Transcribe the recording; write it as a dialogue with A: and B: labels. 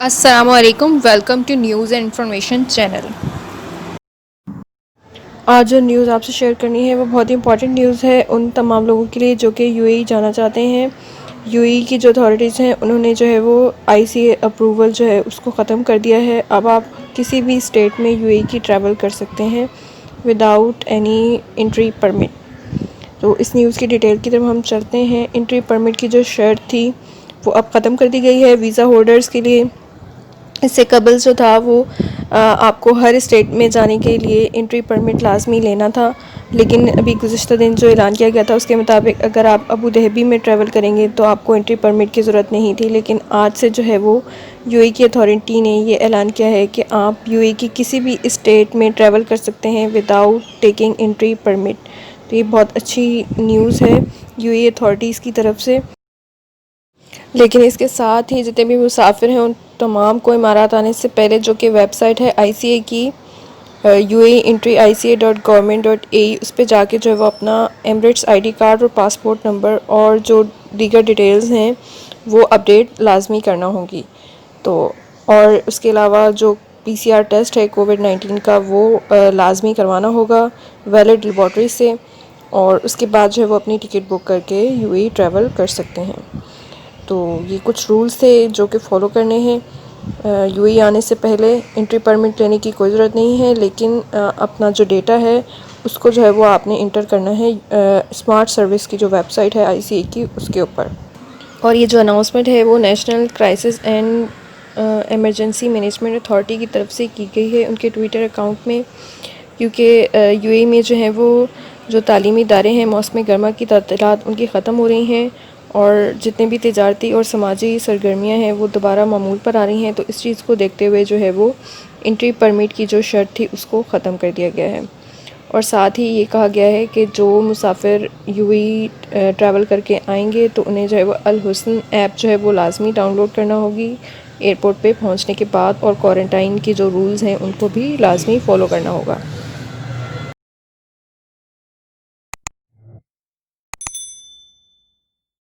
A: السلام علیکم، welcome to news and information channel. آج جو نیوز آپ سے شیئر کرنی ہے وہ بہت ہی امپورٹنٹ نیوز ہے ان تمام لوگوں کے لیے جو کہ یو اے ای جانا چاہتے ہیں۔ یو اے ای کی جو اتھارٹیز ہیں انہوں نے جو ہے وہ آئی سی اے اپروول جو ہے اس کو ختم کر دیا ہے۔ اب آپ کسی بھی اسٹیٹ میں یو اے ای کی ٹریول کر سکتے ہیں وداؤٹ اینی انٹری پرمٹ۔ تو اس نیوز کی ڈیٹیل کی طرف ہم چلتے ہیں۔ انٹری پرمٹ کی جو شرط تھی وہ اب ختم کر دی گئی ہے ویزا ہولڈرز کے لیے۔ اس سے قبل جو تھا وہ آپ کو ہر اسٹیٹ میں جانے کے لیے انٹری پرمٹ لازمی لینا تھا، لیکن ابھی گزشتہ دن جو اعلان کیا گیا تھا اس کے مطابق اگر آپ ابو ظہبی میں ٹریول کریں گے تو آپ کو انٹری پرمٹ کی ضرورت نہیں تھی، لیکن آج سے جو ہے وہ یو اے کی اتھارٹی نے یہ اعلان کیا ہے کہ آپ یو اے کی کسی بھی اسٹیٹ میں ٹریول کر سکتے ہیں وداؤٹ ٹیکنگ انٹری پرمٹ۔ تو یہ بہت اچھی نیوز ہے یو اے اتھارٹیز کی طرف سے، لیکن اس کے ساتھ ہی جتنے بھی مسافر ہیں ان تمام کو امارات آنے سے پہلے جو کہ ویب سائٹ ہے آئی سی اے کی UAE-entry-ICA.government.ae اس پہ جا کے جو ہے وہ اپنا ایمریٹس آئی ڈی کارڈ اور پاسپورٹ نمبر اور جو دیگر ڈیٹیلز ہیں وہ اپڈیٹ لازمی کرنا ہوگی۔ تو اور اس کے علاوہ جو PCR ٹیسٹ ہے کووڈ-19 کا وہ لازمی کروانا ہوگا ویلڈ لیبارٹری سے، اور اس کے بعد جو ہے وہ اپنی ٹکٹ بک کر کے یو اے ای ٹریول کر سکتے ہیں۔ تو یہ کچھ رولز تھے جو کہ فالو کرنے ہیں۔ یو اے ای آنے سے پہلے انٹری پرمٹ لینے کی کوئی ضرورت نہیں ہے، لیکن اپنا جو ڈیٹا ہے اس کو جو ہے وہ آپ نے انٹر کرنا ہے اسمارٹ سروس کی جو ویب سائٹ ہے آئی سی اے کی اس کے اوپر۔ اور یہ جو اناؤنسمنٹ ہے وہ national crisis and emergency management authority کی طرف سے کی گئی ہے ان کے ٹویٹر اکاؤنٹ میں، کیونکہ یو اے ای میں جو ہے وہ جو تعلیمی ادارے ہیں موسم گرما کی تعطیلات ان کی ختم ہو رہی ہیں، اور جتنے بھی تجارتی اور سماجی سرگرمیاں ہیں وہ دوبارہ معمول پر آ رہی ہیں، تو اس چیز کو دیکھتے ہوئے جو ہے وہ انٹری پرمٹ کی جو شرط تھی اس کو ختم کر دیا گیا ہے۔ اور ساتھ ہی یہ کہا گیا ہے کہ جو مسافر یو اے ای ٹریول کر کے آئیں گے تو انہیں جو ہے وہ الحسن ایپ جو ہے وہ لازمی ڈاؤن لوڈ کرنا ہوگی ایئرپورٹ پہ پہنچنے کے بعد، اور کوارنٹائن کے جو رولز ہیں ان کو بھی لازمی فالو کرنا ہوگا۔